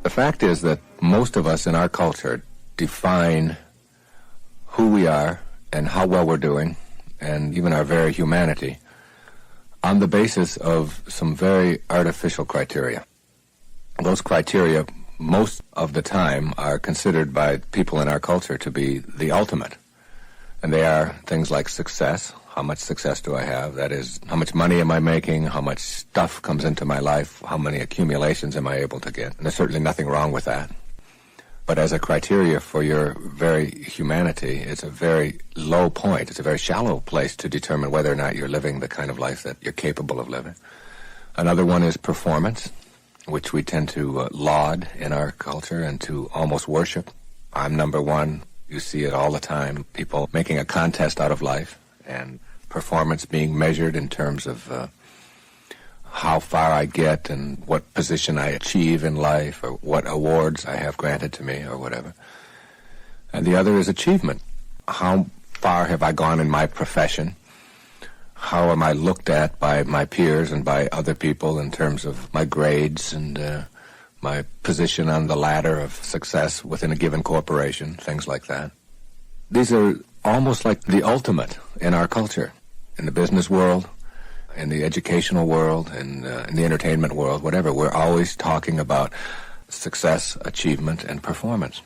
The fact is that most of us in our culture define who we are and how well we're doing, and even our very humanity, on the basis of some very artificial criteria. Those criteria, most of the time, are considered by people in our culture to be the ultimate. And they are things like success. How much success do I have? That is, how much money am I making? How much stuff comes into my life? How many accumulations am I able to get? And there's certainly nothing wrong with that. But as a criteria for your very humanity, it's a very low point. It's a very shallow place to determine whether or not you're living the kind of life that you're capable of living. Another one is performance, which we tend to laud in our culture and to almost worship. I'm number one. You see it all the time. People making a contest out of life, and performance being measured in terms of how far I get and what position I achieve in life or what awards I have granted to me or whatever. And the other is achievement. How far have I gone in my profession? How am I looked at by my peers and by other people in terms of my grades and my position on the ladder of success within a given corporation, things like that. These are almost like the ultimate in our culture, in the business world, in the educational world, in the entertainment world, whatever. We're always talking about success, achievement, and performance.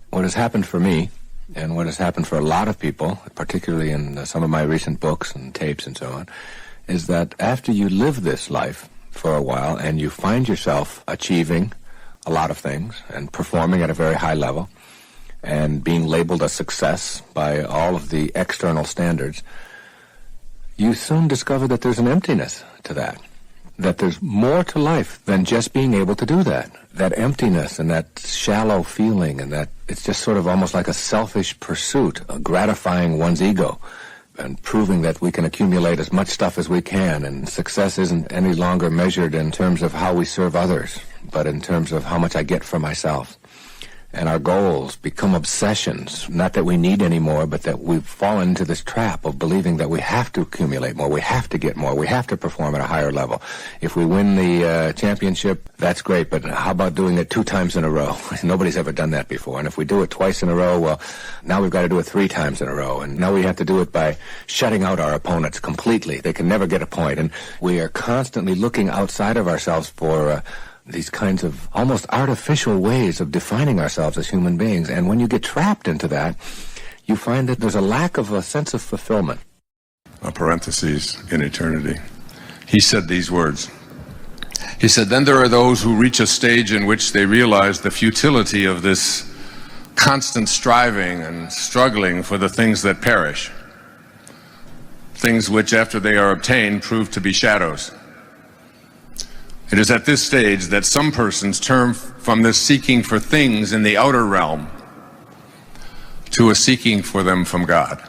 What has happened for me, and what has happened for a lot of people, particularly in some of my recent books and tapes and so on, is that after you live this life for a while and you find yourself achieving a lot of things and performing at a very high level and being labeled a success by all of the external standards, you soon discover that there's an emptiness to that, that there's more to life than just being able to do that. That emptiness and that shallow feeling, and that it's just sort of almost like a selfish pursuit, gratifying one's ego and proving that we can accumulate as much stuff as we can, and success isn't any longer measured in terms of how we serve others, but in terms of how much I get for myself. And our goals become obsessions, not that we need any more, but that we've fallen into this trap of believing that we have to accumulate more, we have to get more, we have to perform at a higher level. If we win the championship, that's great, but how about doing it 2 times in a row? Nobody's ever done that before. And if we do it twice in a row, well, now we've got to do it 3 times in a row. And now we have to do it by shutting out our opponents completely. They can never get a point. And we are constantly looking outside of ourselves for these kinds of almost artificial ways of defining ourselves as human beings. And when you get trapped into that, you find that there's a lack of a sense of fulfillment. A parenthesis in eternity. He said these words. He said, "Then there are those who reach a stage in which they realize the futility of this constant striving and struggling for the things that perish, things which, after they are obtained, prove to be shadows. It is at this stage that some persons turn from this seeking for things in the outer realm to a seeking for them from God."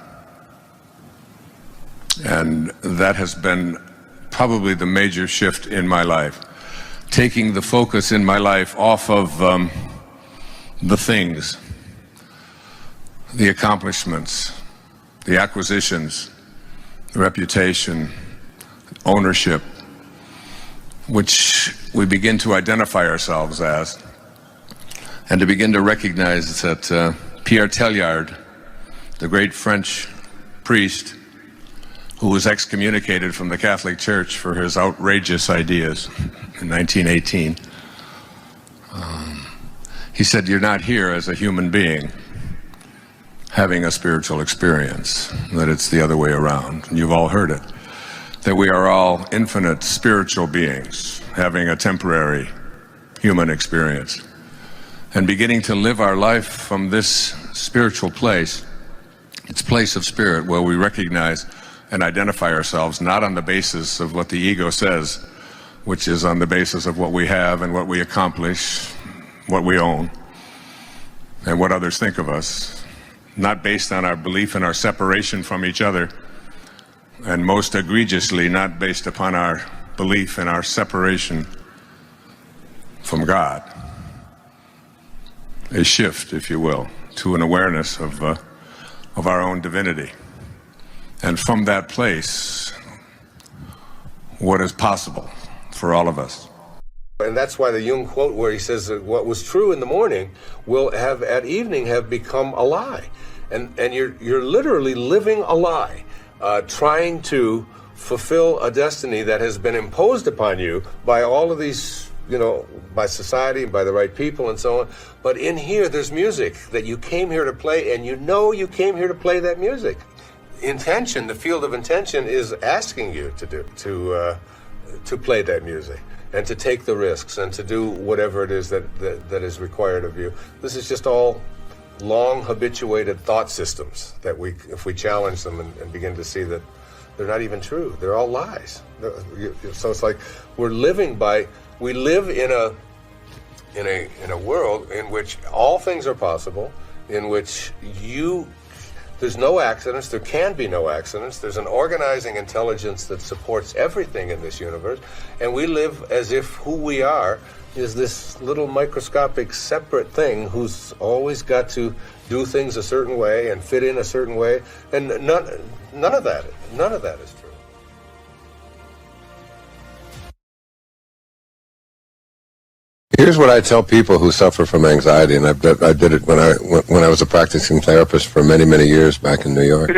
And that has been probably the major shift in my life, taking the focus in my life off of the things, the accomplishments, the acquisitions, the reputation, ownership, which we begin to identify ourselves as, and to begin to recognize that Pierre Teilhard, the great French priest who was excommunicated from the Catholic Church for his outrageous ideas in 1918, he said, "You're not here as a human being having a spiritual experience, that it's the other way around." And you've all heard it, that we are all infinite spiritual beings having a temporary human experience, and beginning to live our life from this spiritual place, its place of spirit, where we recognize and identify ourselves not on the basis of what the ego says, which is on the basis of what we have and what we accomplish, what we own, and what others think of us, not based on our belief in our separation from each other, and most egregiously not based upon our belief in our separation from God. A shift, if you will, to an awareness of our own divinity. And from that place, what is possible for all of us. And that's why the Jung quote where he says that what was true in the morning will have at evening have become a lie. And you're literally living a lie, trying to fulfill a destiny that has been imposed upon you by all of these, by society, by the right people and so on. But in here, there's music that you came here to play, and you came here to play that music. Intention, the field of intention, is asking you to play that music and to take the risks and to do whatever it is that is required of you. This is just all long habituated thought systems that if we challenge them and begin to see that they're not even true, they're all lies. So it's like we live in a world in which all things are possible, in which there's no accidents, there can be no accidents, there's an organizing intelligence that supports everything in this universe, and we live as if who we are is this little microscopic separate thing who's always got to do things a certain way and fit in a certain way, and none of that is true. Here's what I tell people who suffer from anxiety, and I did it when I was a practicing therapist for many, many years back in New York,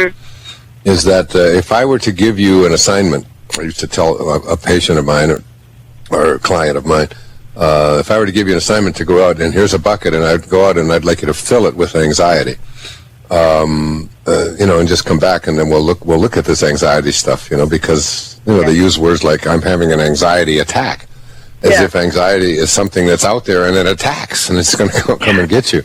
is that if I were to give you an assignment, I used to tell a patient of mine or a client of mine, if I were to give you an assignment to go out, and here's a bucket, and I'd go out and I'd like you to fill it with anxiety, and just come back, and then we'll look at this anxiety stuff, because they use words like I'm having an anxiety attack. As if anxiety is something that's out there and it attacks and it's going to come and get you.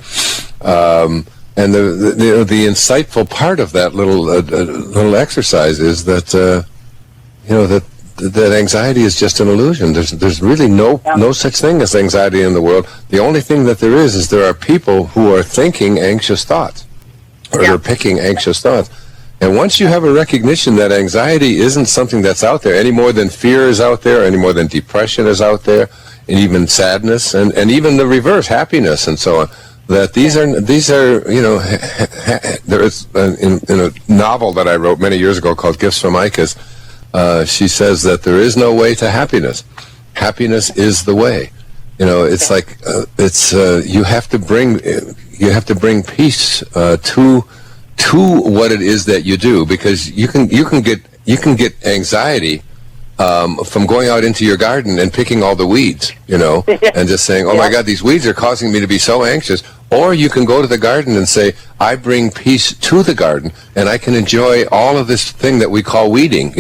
And the insightful part of that little exercise is that that anxiety is just an illusion. There's really no such thing as anxiety in the world. The only thing that there is there are people who are thinking anxious thoughts, or they're picking anxious thoughts. And once you have a recognition that anxiety isn't something that's out there any more than fear is out there, any more than depression is out there, and even sadness, and even the reverse, happiness and so on, that these are there is in a novel that I wrote many years ago called Gifts from Icus, she says that there is no way to happiness. Happiness is the way. It's like you have to bring peace to what it is that you do, because you can get anxiety from going out into your garden and picking all the weeds, and just saying, oh my God, these weeds are causing me to be so anxious. Or you can go to the garden and say, I bring peace to the garden, and I can enjoy all of this thing that we call weeding,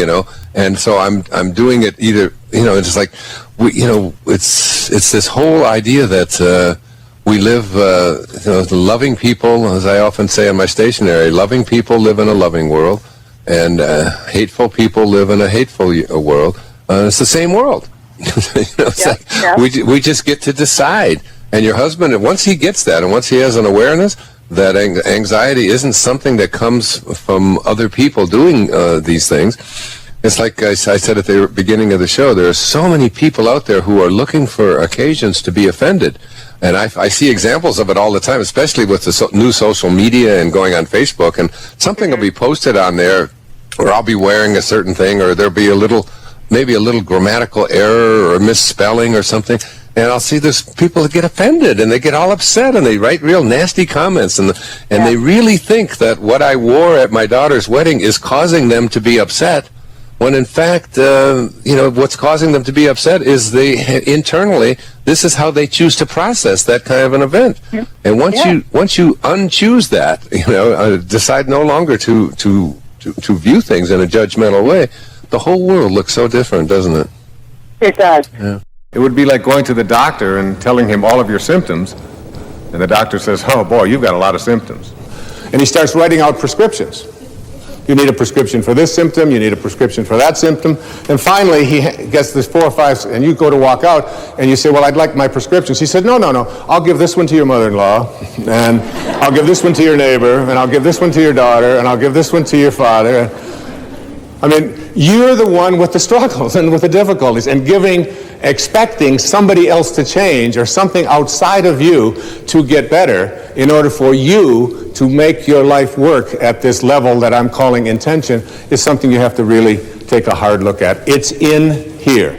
and so I'm doing it either, it's like it's this whole idea that we live, loving people, as I often say in my stationery, loving people live in a loving world, and hateful people live in a hateful world. It's the same world. We just get to decide. And your husband, once he gets that, and once he has an awareness that anxiety isn't something that comes from other people doing these things, it's like I said at the beginning of the show, there are so many people out there who are looking for occasions to be offended. And I see examples of it all the time, especially with the new social media and going on Facebook, and something will be posted on there, or I'll be wearing a certain thing, or there'll be maybe a little grammatical error or misspelling or something, and I'll see there's people that get offended, and they get all upset, and they write real nasty comments, and they really think that what I wore at my daughter's wedding is causing them to be upset, when in fact, what's causing them to be upset is internally, this is how they choose to process that kind of an event. And once you unchoose that, decide no longer to view things in a judgmental way, the whole world looks so different, doesn't it? It does. Yeah. It would be like going to the doctor and telling him all of your symptoms, and the doctor says, oh boy, you've got a lot of symptoms. And he starts writing out prescriptions. You need a prescription for this symptom, you need a prescription for that symptom, and finally he gets this 4 or 5, and you go to walk out, and you say, well, I'd like my prescriptions. He said, no, I'll give this one to your mother-in-law, and I'll give this one to your neighbor, and I'll give this one to your daughter, and I'll give this one to your father. I mean, you're the one with the struggles and with the difficulties, and expecting somebody else to change or something outside of you to get better in order for you to make your life work at this level that I'm calling intention is something you have to really take a hard look at. It's in here.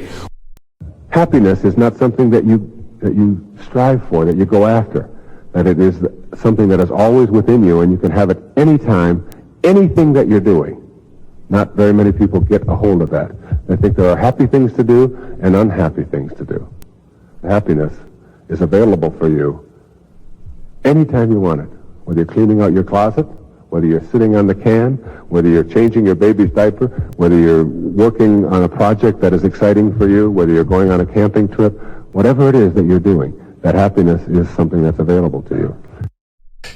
Happiness is not something that you strive for, that you go after. That it is something that is always within you, and you can have it any time, anything that you're doing. Not very many people get a hold of that. They think there are happy things to do and unhappy things to do. Happiness is available for you anytime you want it, whether you're cleaning out your closet, whether you're sitting on the can, whether you're changing your baby's diaper, whether you're working on a project that is exciting for you, whether you're going on a camping trip, whatever it is that you're doing, that happiness is something that's available to you.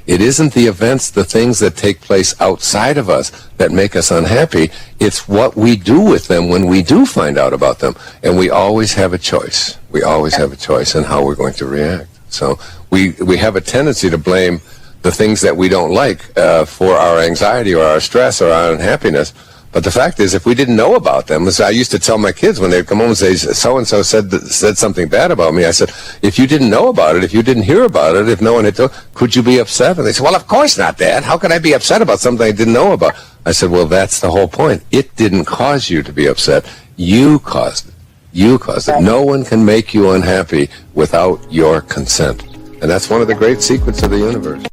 It isn't the events, the things that take place outside of us that make us unhappy. It's what we do with them when we do find out about them. And we always have a choice. We always have a choice in how we're going to react. So we have a tendency to blame the things that we don't like for our anxiety or our stress or our unhappiness. But the fact is, if we didn't know about them, as I used to tell my kids when they'd come home and say, so-and-so said something bad about me, I said, if you didn't know about it, if you didn't hear about it, if no one had told, could you be upset? And they said, well, of course not, Dad. How could I be upset about something I didn't know about? I said, well, that's the whole point. It didn't cause you to be upset. You caused it. You caused it. No one can make you unhappy without your consent. And that's one of the great secrets of the universe.